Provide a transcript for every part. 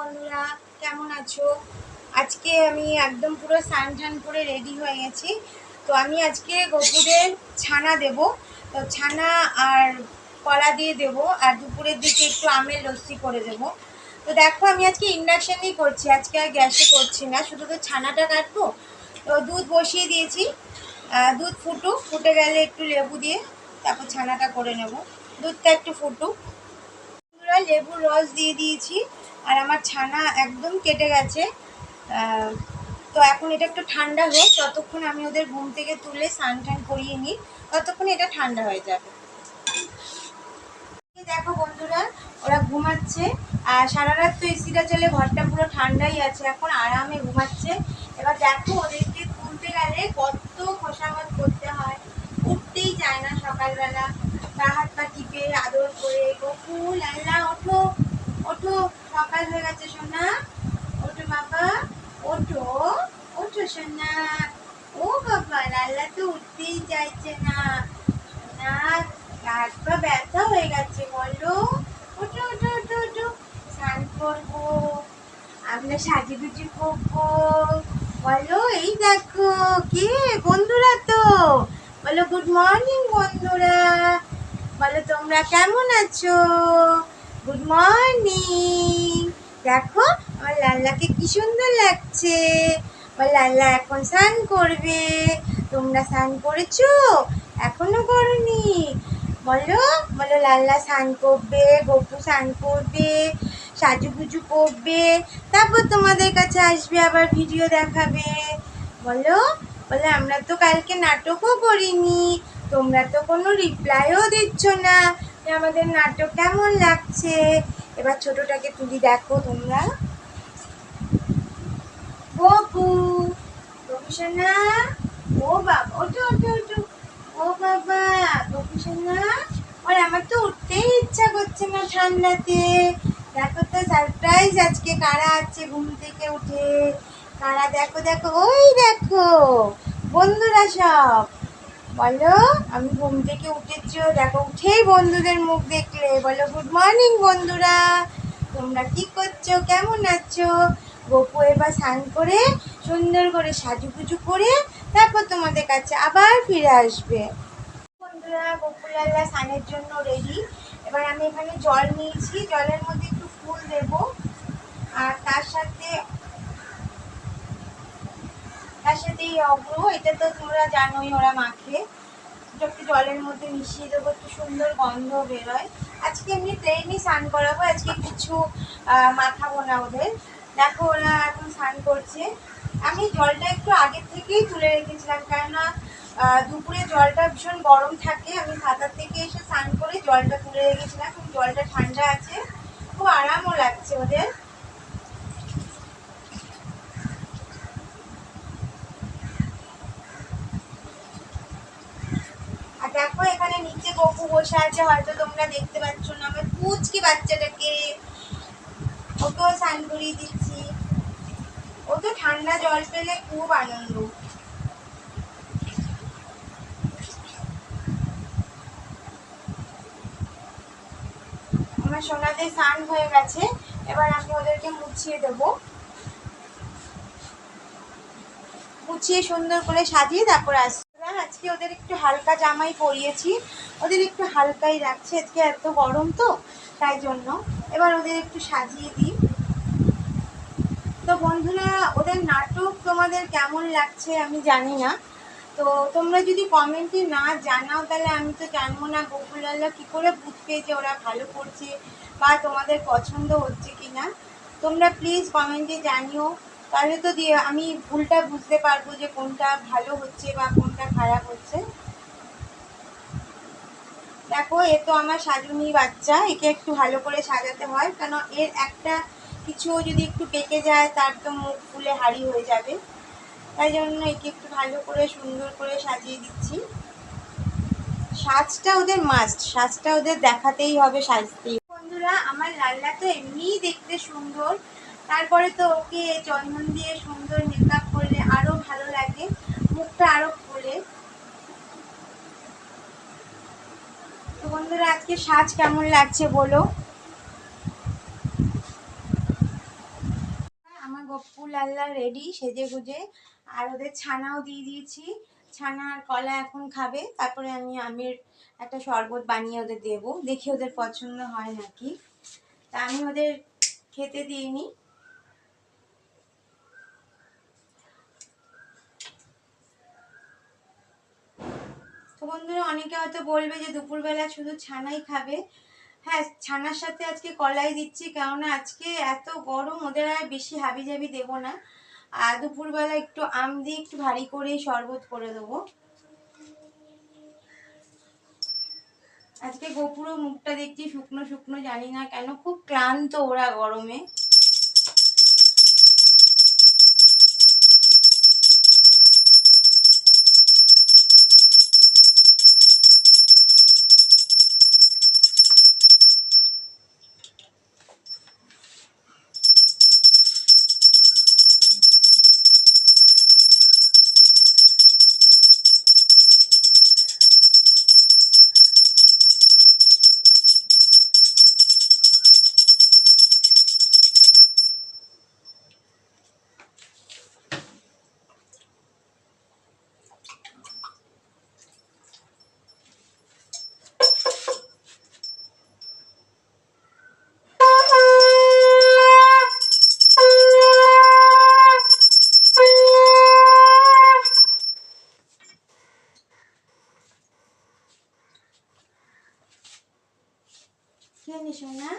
বন্ধুরা, কেমন আছো? আজকে আমি একদম পুরো স্নান টান করে রেডি হয়ে গেছি। তো আমি আজকে গপুরের ছানা দেব। তো ছানা আর কলা দিয়ে দেব, আর দুপুরের দিকে একটু আমের লস্যি করে দেব। তো দেখো, আমি আজকে ইন্ডাকশানেই করছি, আজকে আর গ্যাসে করছি না, শুধু তো ছানাটা কাটবো। তো দুধ বসিয়ে দিয়েছি, দুধ ফুটে গেলে একটু লেবু দিয়ে তারপর ছানাটা করে নেব। দুধটা একটু ফুটুক। লেবুর রস দিয়ে দিয়েছি, আর আমার ছানা একদম কেটে গেছে। তো এখন এটা একটু ঠান্ডা হোক, ততক্ষণ আমি ওদের ঘুম থেকে তুলে স্নান টান করিয়ে নিই, ততক্ষণ এটা ঠান্ডা হয়ে যাবে। দেখো বন্ধুরা, ওরা ঘুমাচ্ছে, আর সারা রাত তো এসিটা চলে, ঘরটা পুরো ঠান্ডাই আছে, এখন আরামে ঘুমাচ্ছে। এবার দেখো, ওদেরকে তুলতে গেলে কত খোসামত করতে হয়, উঠতেই চায় না সকালবেলা। পা হাত পা টিপে আদর করে, গপু লাল্লা ওঠো ওঠো, সকাল হয়ে গেছে সোনা, ওঠো বাবা, ওঠো ওঠো সোনা। ও বাবা, লাল্লা তো উঠতেই চাইছে না। না, হাত পা ব্যথা হয়ে গেছে, বলো ওঠো ওঠো ওঠো ওঠো, স্নান করবো, আমরা সাজুগুজু করবো, বলো। এই দেখো, কে বন্ধুরা, তো বলো গুড মর্নিং বন্ধুরা, বলো তোমরা কেমন আছো, গুড মর্নিং। দেখো আমার লাল্লাকে কি সুন্দর লাগছে, আমার লাল্লা এখন স্নান করবে। তোমরা স্নান করেছো? এখনো করনি? বলো বলো, লাল্লা স্নান করবে, গপু স্নান করবে, সাজুগুজু করবে, তারপর তোমাদের কাছে আসবে, আবার ভিডিও দেখাবে। বলো বলে, আমরা তো কালকে নাটকও করিনি, তোমরা তো কোনো রিপ্লাইও দিচ্ছ না যে আমাদের নাটক কেমন লাগছে। এবার ছোটটাকে তুলি, দেখো তোমরা, গপু গপু সোনা, ও বাবা ওঠো ওঠো ওঠো, ও বাবা গপু সোনা। আর আমার তো উঠতেই ইচ্ছা করছে না ঠান্ডাতে। দেখো তো সারপ্রাইজ আজকে কারা আছে ঘুম থেকে উঠে, কারা দেখো দেখো, ওই দেখো বন্ধুরা সব। বলো, আমি ঘুম থেকে উঠেছি, দেখো উঠেই বন্ধুদের মুখ দেখলে, বলো গুড মর্নিং বন্ধুরা, তোমরা কি করছো, কেমন আছো। গপু এবার স্নান করে সুন্দর করে সাজুগুজু করে তারপর তোমাদের কাছে আবার ফিরে আসবে। বন্ধুরা, গপু লাল্লা স্নানের জন্য রেডি। এবার আমি এখানে জল নিয়েছি, জলের মধ্যে একটু ফুল দেব, আর তার সাথে এই অগ্র, এটা তো তোমরা জানোই ওরা মাখে, একটু জলের মধ্যে মিশিয়ে দেবো, একটু সুন্দর গন্ধ বেরোয়। আজকে এমনি প্লেনই স্নান করাবো, আজকে কিছু মাখাবো না ওদের। দেখো ওরা এখন স্নান করছে। আমি জলটা একটু আগের থেকেই তুলে রেখেছিলাম, কেননা দুপুরে জলটা ভীষণ গরম থাকে, আমি সাঁতার থেকে এসে স্নান করে জলটা তুলে রেখেছিলাম, জলটা ঠান্ডা আছে, খুব আরামও লাগছে ওদের। আর দেখো, এখানে নিচে গপু বসে আছে, হয়তো তোমরা দেখতে পাচ্ছ না, আমার পুচকি বাচ্চাটাকে, ওকেও স্নান করিয়ে দিচ্ছি। ও তো ঠান্ডা জল পেলে খুব আনন্দ। আমার সোনাদের স্নান হয়ে গেছে, এবার আমি ওদেরকে মুছিয়ে দেবো, মুছিয়ে সুন্দর করে সাজিয়ে তারপর আসছি। আজকে ওদের একটু হালকা জামাই পরিয়েছি, ওদের একটু হালকাই রাখছে, আজকে এত গরম তো তাই জন্য। এবার ওদের একটু সাজিয়ে দিই। তো বন্ধুরা, ওদের নাটক তোমাদের কেমন লাগছে আমি জানি না, তো তোমরা যদি কমেন্টে না জানাও তাহলে আমি তো জানবো না গপু লাল্লা কী করে বুঝবে যে ওরা ভালো করছে বা তোমাদের পছন্দ হচ্ছে কি না। তোমরা প্লিজ কমেন্টে জানিও, তাহলে তো দিয়ে আমি ভুলটা বুঝতে পারবো যে কোনটা ভালো হচ্ছে বা কোনটা খারাপ হচ্ছে। দেখো, এ তো আমার সাজুনি বাচ্চা, একে একটু ভালো করে সাজাতে হয়, কারণ এর একটা কিছু যদি একটু পেকে যায় তার তো মুখ ফুলে হাড়ি হয়ে যাবে, তাই জন্য একে একটু ভালো করে সুন্দর করে সাজিয়ে দিচ্ছি। সাজটা ওদের মাস্ট, সাজটা ওদের দেখাতেই হবে, সাজতেই। বন্ধুরা, আমার লাল্লা তো এমনিই দেখতে সুন্দর, তারপরে তো ওকে চন্দন দিয়ে সুন্দর মেকআপ করলে আরও ভালো লাগে, মুখটা আরও খোলে। তো বন্ধুরা, আজকে সাজ কেমন লাগছে বলো। গপ্পু লাল্লা রেডি সেজে গুজে, আর ওদের ছানাও দিয়ে দিয়েছি। ছানা আর কলা এখন খাবে, তারপরে আমি আমের একটা শরবত বানিয়ে ওদের দেবো, দেখি ওদের পছন্দ হয় নাকি। তা আমি ওদের খেতে দিইনি। তো বন্ধুরা, অনেকে হয়তো বলবে যে দুপুরবেলা শুধু ছানাই খাবে। হ্যাঁ, ছানার সাথে আজকে কলাই দিচ্ছি, কেননা আজকে এত গরম, ওদের আর বেশি হাবিজাবি দেবো না। আর দুপুরবেলা একটু আম দিয়ে একটু ভারী করে শরবত করে দেবো। আজকে গোপুরো মুখটা দেখছি শুকনো শুকনো, জানি না কেন, খুব ক্লান্ত ওরা গরমে। খেয়ে নিস না,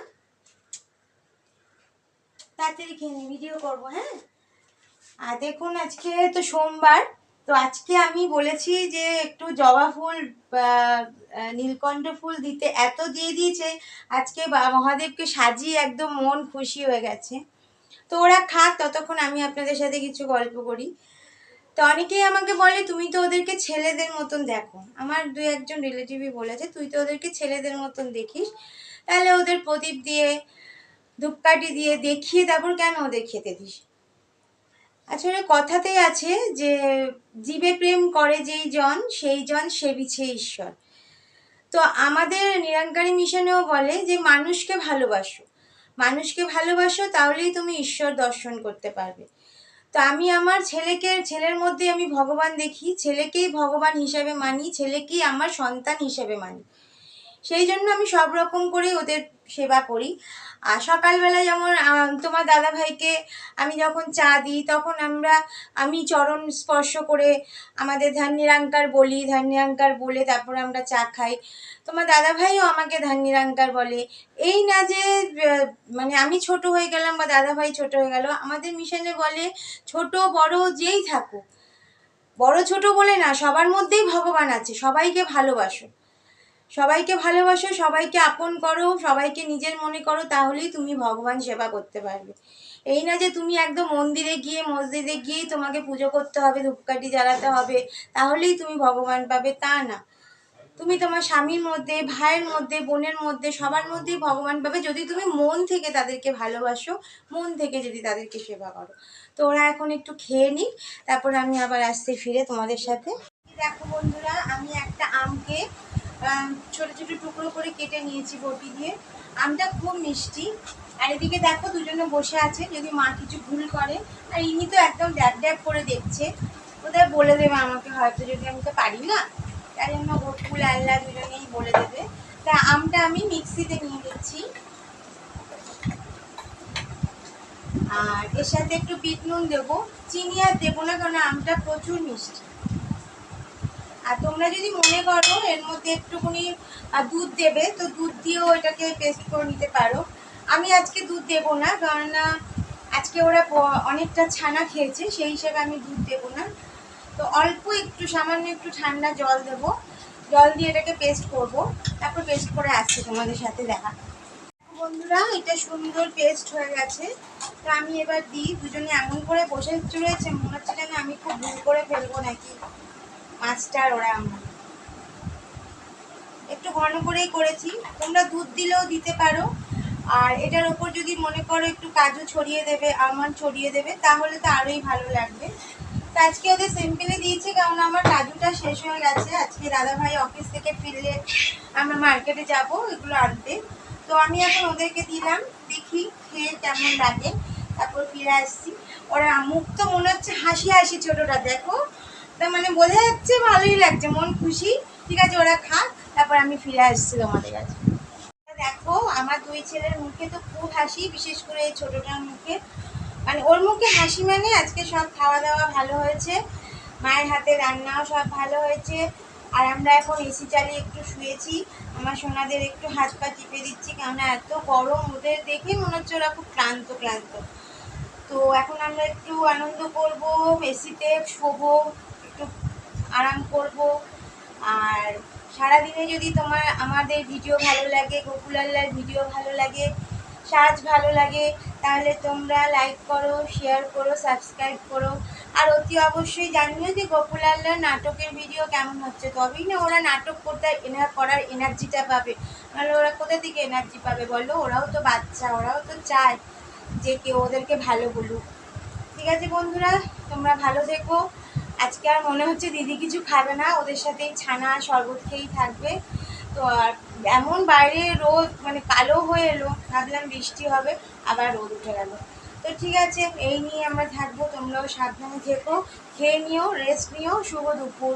তাড়াতাড়ি খেয়ে নি, ভিডিও করবো। হ্যাঁ, আর দেখুন আজকে তো সোমবার, তো আজকে আমি বলেছি যে একটু জবা ফুল, নীলকণ্ঠ ফুল দিতে, এত দিয়ে দিয়েছে আজকে মহাদেবকে সাজিয়ে একদম মন খুশি হয়ে গেছে। তো ওরা খাক, ততক্ষণ আমি আপনাদের সাথে কিছু গল্প করি। তো অনেকেই আমাকে বলে তুমি তো ওদেরকে ছেলেদের মতন দেখো, আমার দু একজন রিলেটিভই বলেছে তুই তো ওদেরকে ছেলেদের মতন দেখিস, তাহলে ওদের প্রদীপ দিয়ে ধূপকাঠি দিয়ে দেখিয়ে তারপর কেন ওদের খেতে দিস। আসলে কথাতেই আছে যে জীবে প্রেম করে যেই জন সেই জন সেবিছে ঈশ্বর। তো আমাদের নিরঙ্কারী মিশনেও বলে যে মানুষকে ভালোবাসো, মানুষকে ভালোবাসো, তাহলেই তুমি ঈশ্বর দর্শন করতে পারবে। তো আমি আমার ছেলের মধ্যে আমি ভগবান দেখি, ছেলেকেই ভগবান হিসাবে মানি, ছেলেকেই আমার সন্তান হিসাবে মানি। সেই জন্য আমি সব রকম করে ওদের সেবা করি। আর সকালবেলা যেমন তোমার দাদা ভাইকে আমি যখন চা দিই, তখন আমি চরণ স্পর্শ করে আমাদের ধান্যিরাঙ্কার বলি, ধান্যিরাঙ্কার বলে তারপর আমরা চা খাই। তোমার দাদা ভাইও আমাকে ধান্যিরাঙ্কার বলে। এই না যে মানে আমি ছোট হয়ে গেলাম বা দাদা ভাই ছোট হয়ে গেল, আমাদের মিশনে বলে ছোট বড় যেই থাকুক, বড় ছোট বলে না, সবার মধ্যেই ভগবান আছে। সবাইকে ভালোবাসো, সবাইকে ভালোবাসো, সবাইকে আপন করো, সবাইকে নিজের মনে করো, তাহলেই তুমি ভগবান সেবা করতে পারবে। এই না যে তুমি একদম মন্দিরে গিয়ে মসজিদে গিয়েই তোমাকে পুজো করতে হবে, ধূপকাঠি জ্বালাতে হবে, তাহলেই তুমি ভগবান পাবে, তা না। তুমি তোমার স্বামীর মধ্যে, ভাইয়ের মধ্যে, বোনের মধ্যে, সবার মধ্যেই ভগবান পাবে, যদি তুমি মন থেকে তাদেরকে ভালোবাসো, মন থেকে যদি তাদেরকে সেবা করো। তো ওরা এখন একটু খেয়ে নিক, তারপর আমি আবার আসছি ফিরে তোমাদের সাথে। দেখো বন্ধুরা, আমি একটা আমকে ছোট ছোট টুকরো করে কেটে নিয়েছি বটি দিয়ে। আমটা খুব মিষ্টি। আর এদিকে দেখো দুজনে বসে আছে, যদি মা কিছু ভুল করে, আর ইনি তো একদম ড্যাব ড্যাব করে দেখছে, ওদের বলে দেবে আমাকে হয়তো, যদি আমি তো পারি না, তাই জন্য গপ্পু লাল্লা দুজনেই বলে দেবে। তা আমটা আমি মিক্সিতে নিয়ে দিচ্ছি, আর এর সাথে একটু বিট নুন দেবো, চিনি আর দেবো না, কারণ আমটা প্রচুর মিষ্টি। আর তোমরা যদি মনে করো এর মধ্যে একটুখানি দুধ দেবে, তো দুধ দিয়েও এটাকে পেস্ট করে নিতে পারো। আমি আজকে দুধ দেবো না, কারণ আজকে ওরা অনেকটা ছানা খেয়েছে, সেই হিসেবে আমি দুধ দেবো না। তো অল্প একটু সামান্য একটু ঠান্ডা জল দেবো, জল দিয়ে এটাকে পেস্ট করব, তারপর পেস্ট করে আসছি তোমাদের সাথে দেখা। বন্ধুরা, এটা সুন্দর পেস্ট হয়ে গেছে। তো আমি এবার দিই, দুজনে এমন করে বসে রয়েছে, মনে হচ্ছে যেন আমি খুব ভুল করে ফেলবো নাকি মাস্টার ওরা। আমরা একটু ঘন করেই করেছি, তোমরা দুধ দিলেও দিতে পারো। আর এটার ওপর যদি মনে করো একটু কাজু ছড়িয়ে দেবে, আমন্ড ছড়িয়ে দেবে, তাহলে তো আরোই ভালো লাগবে। তো আজকে ওদের সিম্পলে দিয়েছি, কারণ আমার কাজুটা শেষ হয়ে গেছে। আজকে দাদাভাই অফিস থেকে ফিরলে আমরা মার্কেটে যাব এগুলো আনতে। তো আমি এখন ওদেরকে দিলাম, দেখি খেয়ে কেমন লাগে, তারপর ফিরে আসছি। ওরা মুখ তো মনে হচ্ছে হাসি হাসি, ছোটটা দেখো, তা মানে বোঝা যাচ্ছে ভালোই লাগছে, মন খুশি। ঠিক আছে, ওরা খাক, তারপর আমি ফিরে আসছি তোমাদের কাছে। দেখো আমার দুই ছেলের মুখে তো খুব হাসি, বিশেষ করে এই ছোটটার মুখে, মানে ওর মুখে হাসি, মানে আজকে সব খাওয়া দাওয়া ভালো হয়েছে, মায়ের হাতে রান্নাও সব ভালো হয়েছে। আর আমরা এখন এসি চালিয়ে একটু শুয়েছি, আমার সোনাদের একটু হাত পা টিপে দিচ্ছি, কেননা এত গরম, ওদের দেখে মনে হচ্ছে ওরা খুব ক্লান্ত ক্লান্ত। তো এখন আমরা একটু আনন্দ করব, এসিতে শোবো, একটু আরাম করব। আর সারাদিনে যদি আমাদের ভিডিও ভালো লাগে, গোকুলাল্লার ভিডিও ভালো লাগে, সাজ ভালো লাগে, তাহলে তোমরা লাইক করো, শেয়ার করো, সাবস্ক্রাইব করো। আর অতি অবশ্যই জানিও যে গোকুলাল্লার নাটকের ভিডিও কেমন হচ্ছে, তবেই না ওরা নাটক করতে করার এনার্জিটা পাবে, নাহলে ওরা কোথা থেকে এনার্জি পাবে বলো? ওরাও তো বাচ্চা, ওরাও তো চায় যে কেউ ওদেরকে ভালো বলুক। ঠিক আছে বন্ধুরা, তোমরা ভালো থেকো। আজকে আর মনে হচ্ছে দিদি কিছু খাবে না, ওদের সাথেই ছানা শরবত খেয়েই থাকবে। তো আর এমন বাইরে রোদ, মানে কালো হয়ে এলো, ভাবলাম বৃষ্টি হবে, আবার রোদ উঠে গেল। তো ঠিক আছে, এই নিয়ে আমরা থাকবো, তোমরাও সাবধানে থেকো, খেয়ে নিও, রেস্ট নিও, শুভ দুপুর।